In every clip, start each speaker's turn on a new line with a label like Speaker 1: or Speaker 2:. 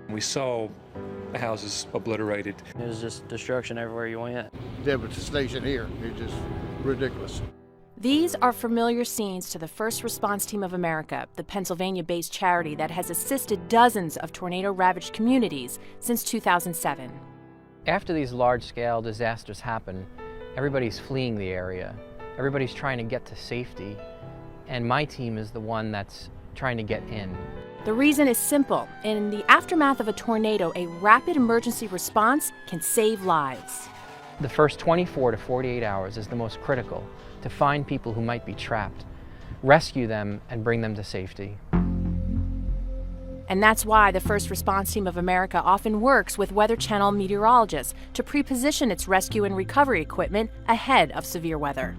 Speaker 1: We saw the houses obliterated.
Speaker 2: It was just destruction everywhere you went.
Speaker 3: Devastation here. It's just ridiculous.
Speaker 4: These are familiar scenes to the First Response Team of America, the Pennsylvania-based charity that has assisted dozens of tornado-ravaged communities since 2007.
Speaker 5: After these large-scale disasters happen, everybody's fleeing the area. Everybody's trying to get to safety, and my team is the one that's trying to get in.
Speaker 4: The reason is simple. In the aftermath of a tornado, a rapid emergency response can save lives.
Speaker 5: The first 24 to 48 hours is the most critical to find people who might be trapped, rescue them, and bring them to safety.
Speaker 4: And that's why the First Response Team of America often works with Weather Channel meteorologists to pre-position its rescue and recovery equipment ahead of severe weather.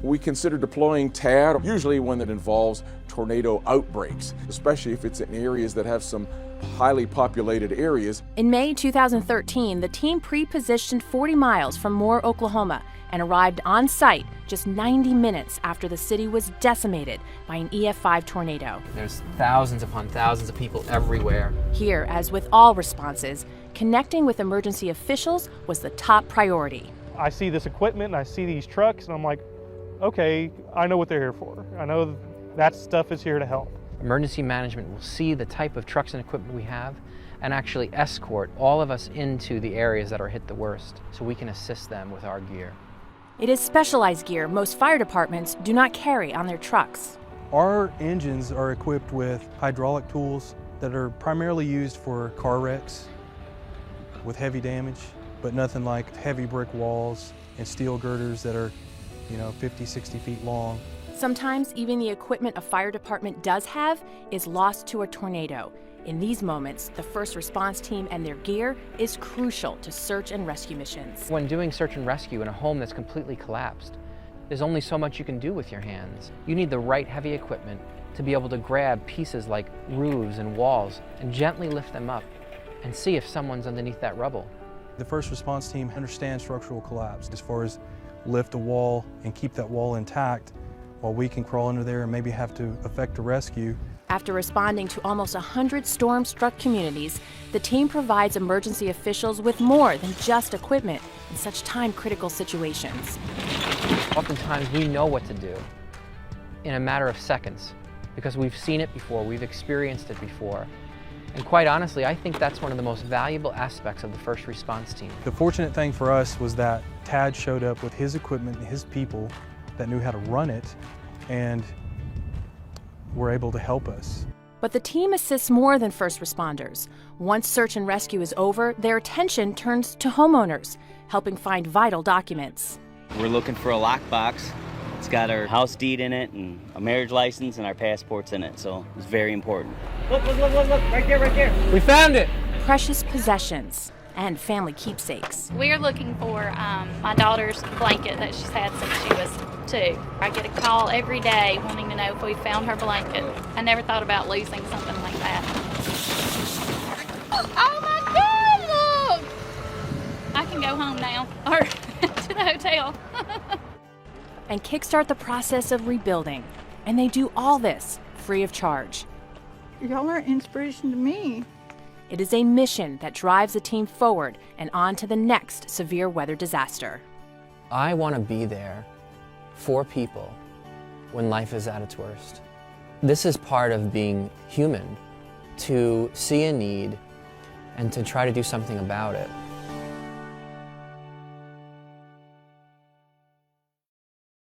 Speaker 6: We consider deploying TAD usually when it involves tornado outbreaks, especially if it's in areas that have some highly populated areas.
Speaker 4: In May 2013, the team pre-positioned 40 miles from Moore, Oklahoma, and arrived on site just 90 minutes after the city was decimated by an EF5 tornado.
Speaker 5: There's thousands upon thousands of people everywhere.
Speaker 4: Here, as with all responses, connecting with emergency officials was the top priority.
Speaker 7: I see this equipment and I see these trucks and I'm like, okay, I know what they're here for. I know that stuff is here to help.
Speaker 5: Emergency management will see the type of trucks and equipment we have and actually escort all of us into the areas that are hit the worst so we can assist them with our gear.
Speaker 4: It is specialized gear most fire departments do not carry on their trucks.
Speaker 8: Our engines are equipped with hydraulic tools that are primarily used for car wrecks with heavy damage, but nothing like heavy brick walls and steel girders that are 50, 60 feet long.
Speaker 4: Sometimes even the equipment a fire department does have is lost to a tornado. In these moments, the First Response Team and their gear is crucial to search and rescue missions.
Speaker 5: When doing search and rescue in a home that's completely collapsed, there's only so much you can do with your hands. You need the right heavy equipment to be able to grab pieces like roofs and walls and gently lift them up and see if someone's underneath that rubble.
Speaker 8: The First Response Team understands structural collapse as far as lift a wall and keep that wall intact while we can crawl under there and maybe have to effect a rescue.
Speaker 4: After responding to almost 100 storm-struck communities, the team provides emergency officials with more than just equipment in such time-critical situations.
Speaker 5: Oftentimes we know what to do in a matter of seconds because we've seen it before, we've experienced it before. And quite honestly, I think that's one of the most valuable aspects of the First Response Team.
Speaker 8: The fortunate thing for us was that Tad showed up with his equipment and his people that knew how to run it and were able to help us.
Speaker 4: But the team assists more than first responders. Once search and rescue is over, their attention turns to homeowners, helping find vital documents.
Speaker 9: We're looking for a lockbox. It's got our house deed in it and a marriage license and our passports in it, so it's very important.
Speaker 10: Look, right there.
Speaker 5: We found it!
Speaker 4: Precious possessions and family keepsakes.
Speaker 11: We're looking for my daughter's blanket that she's had since she was 2. I get a call every day wanting to know if we found her blanket. I never thought about losing something like that. Oh my God, look! I can go home now, or to the hotel.
Speaker 4: And kickstart the process of rebuilding. And they do all this free of charge.
Speaker 12: Y'all are an inspiration to me.
Speaker 4: It is a mission that drives the team forward and on to the next severe weather disaster.
Speaker 5: I want to be there for people when life is at its worst. This is part of being human, to see a need and to try to do something about it.